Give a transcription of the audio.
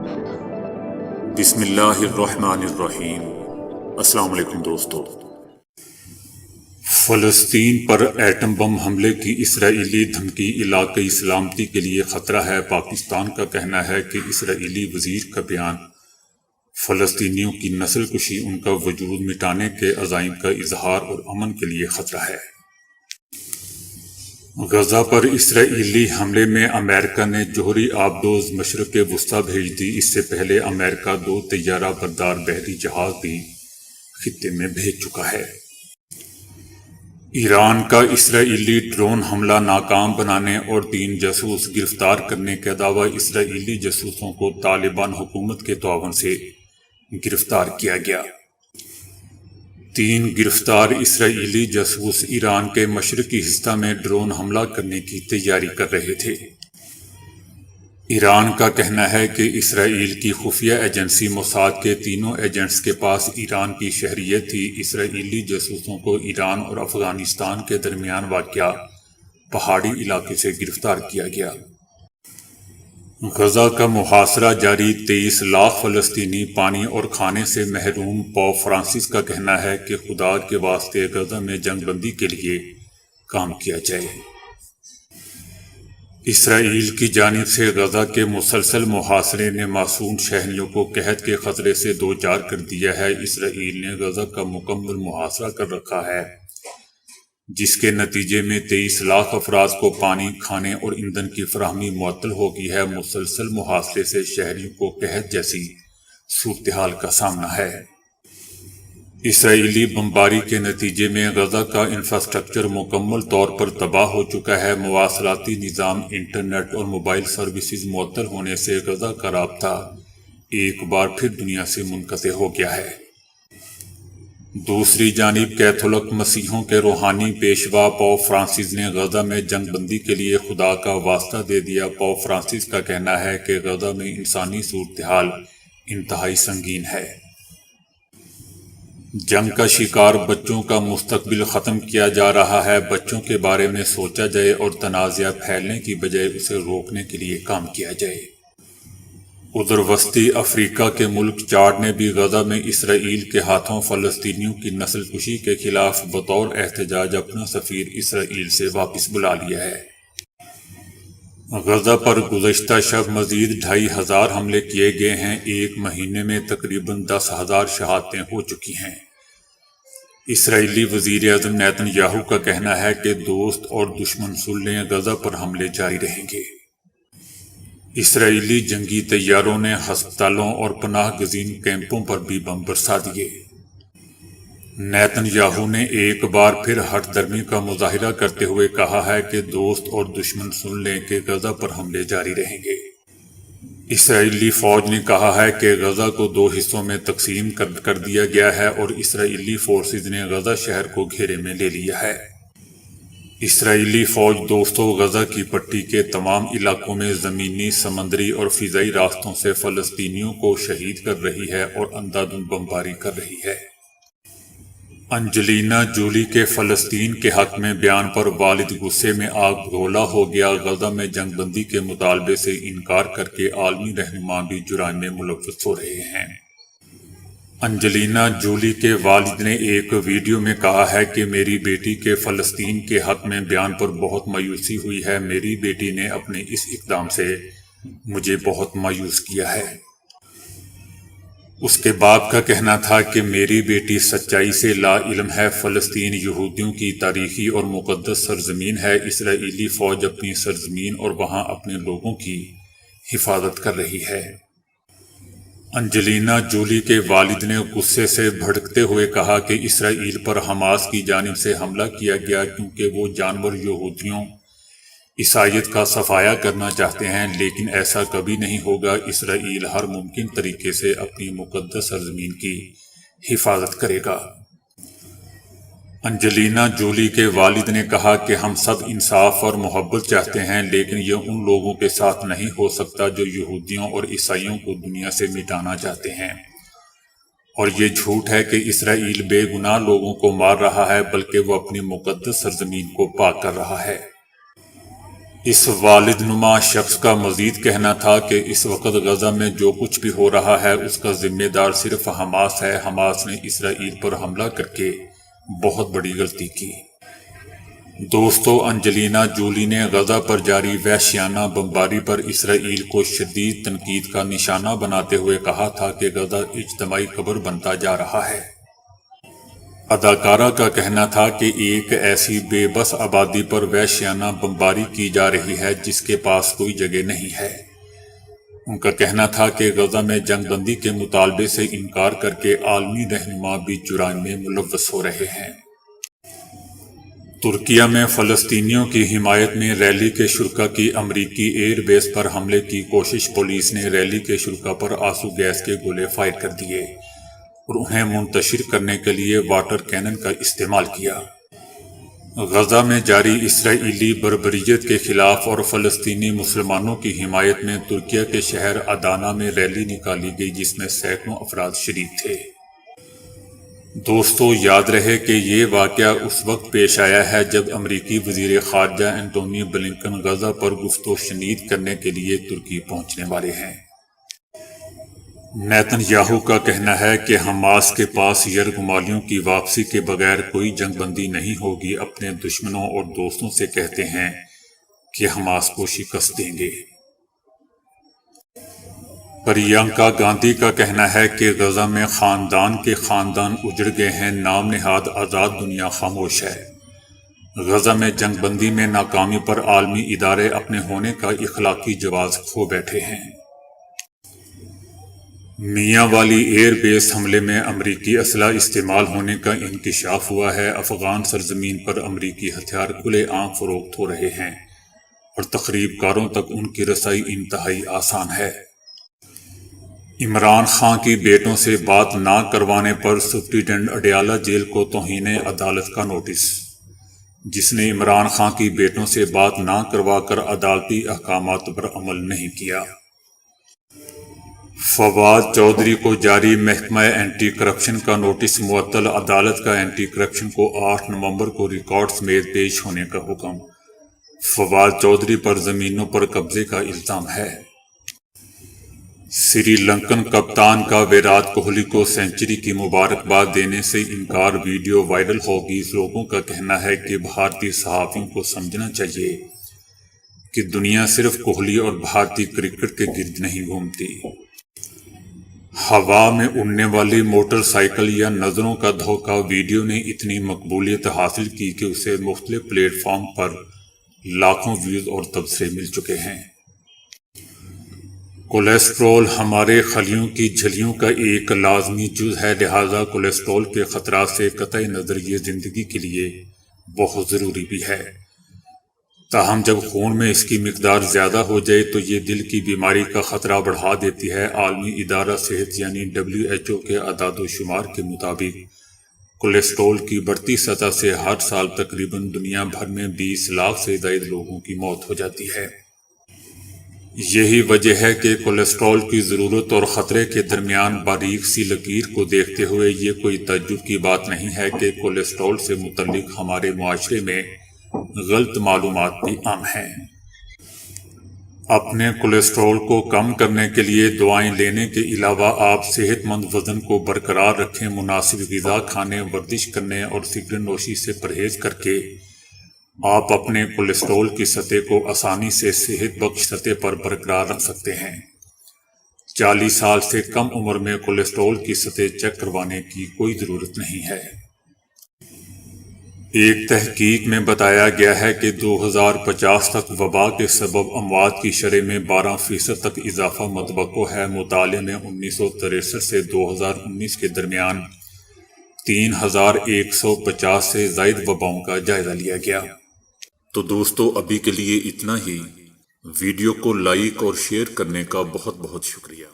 بسم اللہ الرحمن الرحیم۔ السلام علیکم دوستو۔ فلسطین پر ایٹم بم حملے کی اسرائیلی دھمکی علاقائی سلامتی کے لیے خطرہ ہے۔ پاکستان کا کہنا ہے کہ اسرائیلی وزیر کا بیان فلسطینیوں کی نسل کشی ان کا وجود مٹانے کے عزائم کا اظہار اور امن کے لیے خطرہ ہے۔ غزہ پر اسرائیلی حملے میں امریکہ نے جوہری آبدوز مشرق وسطیٰ بھیج دی۔ اس سے پہلے امریکہ 2 طیارہ بردار بحری جہاز بھی خطے میں بھیج چکا ہے۔ ایران کا اسرائیلی ڈرون حملہ ناکام بنانے اور 3 جاسوس گرفتار کرنے کا دعویٰ۔ اسرائیلی جاسوسوں کو طالبان حکومت کے تعاون سے گرفتار کیا گیا۔ 3 گرفتار اسرائیلی جاسوس ایران کے مشرقی حصہ میں ڈرون حملہ کرنے کی تیاری کر رہے تھے۔ ایران کا کہنا ہے کہ اسرائیل کی خفیہ ایجنسی موساد کے 3 ایجنٹس کے پاس ایران کی شہریت تھی۔ اسرائیلی جاسوسوں کو ایران اور افغانستان کے درمیان واقع پہاڑی علاقے سے گرفتار کیا گیا۔ غزہ کا محاصرہ جاری، 23 لاکھ فلسطینی پانی اور کھانے سے محروم۔ پوپ فرانسس کا کہنا ہے کہ خدا کے واسطے غزہ میں جنگ بندی کے لیے کام کیا جائے۔ اسرائیل کی جانب سے غزہ کے مسلسل محاصرے نے معصوم شہریوں کو قحط کے خطرے سے دوچار کر دیا ہے۔ اسرائیل نے غزہ کا مکمل محاصرہ کر رکھا ہے، جس کے نتیجے میں 23 لاکھ افراد کو پانی، کھانے اور ایندھن کی فراہمی معطل ہو گئی ہے۔ مسلسل محاصرے سے شہریوں کو قحط جیسی صورتحال کا سامنا ہے۔ اسرائیلی بمباری کے نتیجے میں غزہ کا انفراسٹرکچر مکمل طور پر تباہ ہو چکا ہے۔ مواصلاتی نظام، انٹرنیٹ اور موبائل سروسز معطل ہونے سے غزہ کا رابطہ ایک بار پھر دنیا سے منقطع ہو گیا ہے۔ دوسری جانب کیتھولک مسیحیوں کے روحانی پیشوا پوپ فرانسس نے غزہ میں جنگ بندی کے لیے خدا کا واسطہ دے دیا۔ پوپ فرانسس کا کہنا ہے کہ غزہ میں انسانی صورتحال انتہائی سنگین ہے۔ جنگ کا شکار بچوں کا مستقبل ختم کیا جا رہا ہے۔ بچوں کے بارے میں سوچا جائے اور تنازعہ پھیلنے کی بجائے اسے روکنے کے لیے کام کیا جائے۔ ادھر وسطی افریقہ کے ملک چاڈ نے بھی غزہ میں اسرائیل کے ہاتھوں فلسطینیوں کی نسل کشی کے خلاف بطور احتجاج اپنا سفیر اسرائیل سے واپس بلا لیا ہے۔ غزہ پر گزشتہ شب مزید 2500 حملے کیے گئے ہیں۔ ایک مہینے میں تقریباً 10,000 شہادتیں ہو چکی ہیں۔ اسرائیلی وزیر اعظم نیتن یاہو کا کہنا ہے کہ دوست اور دشمن صلحیں غزہ پر حملے جاری رہیں گے۔ اسرائیلی جنگی طیاروں نے ہسپتالوں اور پناہ گزین کیمپوں پر بھی بم برسا دیے۔ نیتن یاہو نے ایک بار پھر ہٹ درمی کا مظاہرہ کرتے ہوئے کہا ہے کہ دوست اور دشمن سن لیں کہ غزہ پر حملے جاری رہیں گے۔ اسرائیلی فوج نے کہا ہے کہ غزہ کو 2 حصوں میں تقسیم کر دیا گیا ہے اور اسرائیلی فورسز نے غزہ شہر کو گھیرے میں لے لیا ہے۔ اسرائیلی فوج دوستو غزہ کی پٹی کے تمام علاقوں میں زمینی، سمندری اور فضائی راستوں سے فلسطینیوں کو شہید کر رہی ہے اور اندھا دھند بمباری کر رہی ہے۔ انجلینا جولی کے فلسطین کے حق میں بیان پر والد غصے میں آگ بگولا ہو گیا۔ غزہ میں جنگ بندی کے مطالبے سے انکار کر کے عالمی رہنما بھی جرائم میں ملوث ہو رہے ہیں۔ انجلینا جولی کے والد نے ایک ویڈیو میں کہا ہے کہ میری بیٹی کے فلسطین کے حق میں بیان پر بہت مایوسی ہوئی ہے۔ میری بیٹی نے اپنے اس اقدام سے مجھے بہت مایوس کیا ہے۔ اس کے باپ کا کہنا تھا کہ میری بیٹی سچائی سے لا علم ہے۔ فلسطین یہودیوں کی تاریخی اور مقدس سرزمین ہے۔ اسرائیلی فوج اپنی سرزمین اور وہاں اپنے لوگوں کی حفاظت کر رہی ہے۔ انجلینا جولی کے والد نے غصے سے بھڑکتے ہوئے کہا کہ اسرائیل پر حماس کی جانب سے حملہ کیا گیا کیونکہ وہ جانور یہودیوں، عیسائیت کا صفایا کرنا چاہتے ہیں، لیکن ایسا کبھی نہیں ہوگا۔ اسرائیل ہر ممکن طریقے سے اپنی مقدس سرزمین کی حفاظت کرے گا۔ انجلینا جولی کے والد نے کہا کہ ہم سب انصاف اور محبت چاہتے ہیں، لیکن یہ ان لوگوں کے ساتھ نہیں ہو سکتا جو یہودیوں اور عیسائیوں کو دنیا سے مٹانا چاہتے ہیں۔ اور یہ جھوٹ ہے کہ اسرائیل بے گناہ لوگوں کو مار رہا ہے، بلکہ وہ اپنی مقدس سرزمین کو پاک کر رہا ہے۔ اس والد نما شخص کا مزید کہنا تھا کہ اس وقت غزہ میں جو کچھ بھی ہو رہا ہے اس کا ذمہ دار صرف حماس ہے۔ حماس نے اسرائیل پر حملہ کر کے بہت بڑی غلطی کی۔ دوستو، انجلینا جولی نے غزہ پر جاری وحشیانہ بمباری پر اسرائیل کو شدید تنقید کا نشانہ بناتے ہوئے کہا تھا کہ غزہ اجتماعی قبر بنتا جا رہا ہے۔ اداکارہ کا کہنا تھا کہ ایک ایسی بے بس آبادی پر وحشیانہ بمباری کی جا رہی ہے جس کے پاس کوئی جگہ نہیں ہے۔ ان کا کہنا تھا کہ غزہ میں جنگ بندی کے مطالبے سے انکار کر کے عالمی رہنما بھی جرائم میں ملوث ہو رہے ہیں۔ ترکیہ میں فلسطینیوں کی حمایت میں ریلی کے شرکاء کی امریکی ایئر بیس پر حملے کی کوشش۔ پولیس نے ریلی کے شرکاء پر آنسو گیس کے گولے فائر کر دیے اور انہیں منتشر کرنے کے لیے واٹر کینن کا استعمال کیا۔ غزہ میں جاری اسرائیلی بربریت کے خلاف اور فلسطینی مسلمانوں کی حمایت میں ترکیہ کے شہر ادانا میں ریلی نکالی گئی جس میں سینکڑوں افراد شریک تھے۔ دوستو، یاد رہے کہ یہ واقعہ اس وقت پیش آیا ہے جب امریکی وزیر خارجہ اینٹونی بلنکن غزہ پر گفت و شنید کرنے کے لیے ترکی پہنچنے والے ہیں۔ نیتن یاہو کا کہنا ہے کہ حماس کے پاس یرغمالیوں کی واپسی کے بغیر کوئی جنگ بندی نہیں ہوگی۔ اپنے دشمنوں اور دوستوں سے کہتے ہیں کہ حماس کو شکست دیں گے۔ پرینکا گاندھی کا کہنا ہے کہ غزہ میں خاندان کے خاندان اجڑ گئے ہیں، نام نہاد آزاد دنیا خاموش ہے۔ غزہ میں جنگ بندی میں ناکامی پر عالمی ادارے اپنے ہونے کا اخلاقی جواز کھو بیٹھے ہیں۔ میاں والی ایئر بیس حملے میں امریکی اسلحہ استعمال ہونے کا انکشاف ہوا ہے۔ افغان سرزمین پر امریکی ہتھیار کھلے عام فروخت ہو رہے ہیں اور تخریب کاروں تک ان کی رسائی انتہائی آسان ہے۔ عمران خان کی بیٹوں سے بات نہ کروانے پر سپرنٹنڈنٹ اڈیالہ جیل کو توہین عدالت کا نوٹس۔ جس نے عمران خان کی بیٹوں سے بات نہ کروا کر عدالتی احکامات پر عمل نہیں کیا۔ فواد چودھری کو جاری محکمہ اینٹی کرپشن کا نوٹس معطل۔ عدالت کا اینٹی کرپشن کو 8 نومبر کو ریکارڈ سمیت پیش ہونے کا حکم۔ فواد چودھری پر زمینوں پر قبضے کا الزام ہے۔ سری لنکن کپتان کا ویرات کوہلی کو سنچری کی مبارکباد دینے سے انکار، ویڈیو وائرل ہوگی۔ لوگوں کا کہنا ہے کہ بھارتی صحافیوں کو سمجھنا چاہیے کہ دنیا صرف کوہلی اور بھارتی کرکٹ کے گرد نہیں گھومتی۔ ہوا میں اڑنے والی موٹر سائیکل یا نظروں کا دھوکہ ویڈیو نے اتنی مقبولیت حاصل کی کہ اسے مختلف پلیٹ فارم پر لاکھوں ویوز اور تبصرے مل چکے ہیں۔ کولیسٹرول ہمارے خلیوں کی جھلیوں کا ایک لازمی جز ہے، لہذا کولیسٹرول کے خطرات سے قطع نظر یہ زندگی کے لیے بہت ضروری بھی ہے۔ تاہم جب خون میں اس کی مقدار زیادہ ہو جائے تو یہ دل کی بیماری کا خطرہ بڑھا دیتی ہے۔ عالمی ادارہ صحت یعنی WHO کے اعداد و شمار کے مطابق کولیسٹرول کی بڑھتی سطح سے ہر سال تقریباً دنیا بھر میں 20 لاکھ سے زائد لوگوں کی موت ہو جاتی ہے۔ یہی وجہ ہے کہ کولیسٹرول کی ضرورت اور خطرے کے درمیان باریک سی لکیر کو دیکھتے ہوئے یہ کوئی تعجب کی بات نہیں ہے کہ کولیسٹرول سے متعلق ہمارے معاشرے میں غلط معلومات بھی عام ہیں۔ اپنے کولیسٹرول کو کم کرنے کے لیے دعائیں لینے کے علاوہ آپ صحت مند وزن کو برقرار رکھیں، مناسب غذا کھانے، ورزش کرنے اور سگریٹ نوشی سے پرہیز کر کے آپ اپنے کولیسٹرول کی سطح کو آسانی سے صحت بخش سطح پر برقرار رکھ سکتے ہیں۔ 40 سال سے کم عمر میں کولیسٹرول کی سطح چیک کروانے کی کوئی ضرورت نہیں ہے۔ ایک تحقیق میں بتایا گیا ہے کہ 2050 تک وبا کے سبب اموات کی شرح میں 12% تک اضافہ متوقع ہے۔ مطالعے میں 1963 سے 2019 کے درمیان 3150 سے زائد وباؤں کا جائزہ لیا گیا۔ تو دوستو، ابھی کے لیے اتنا ہی۔ ویڈیو کو لائک اور شیئر کرنے کا بہت بہت شکریہ۔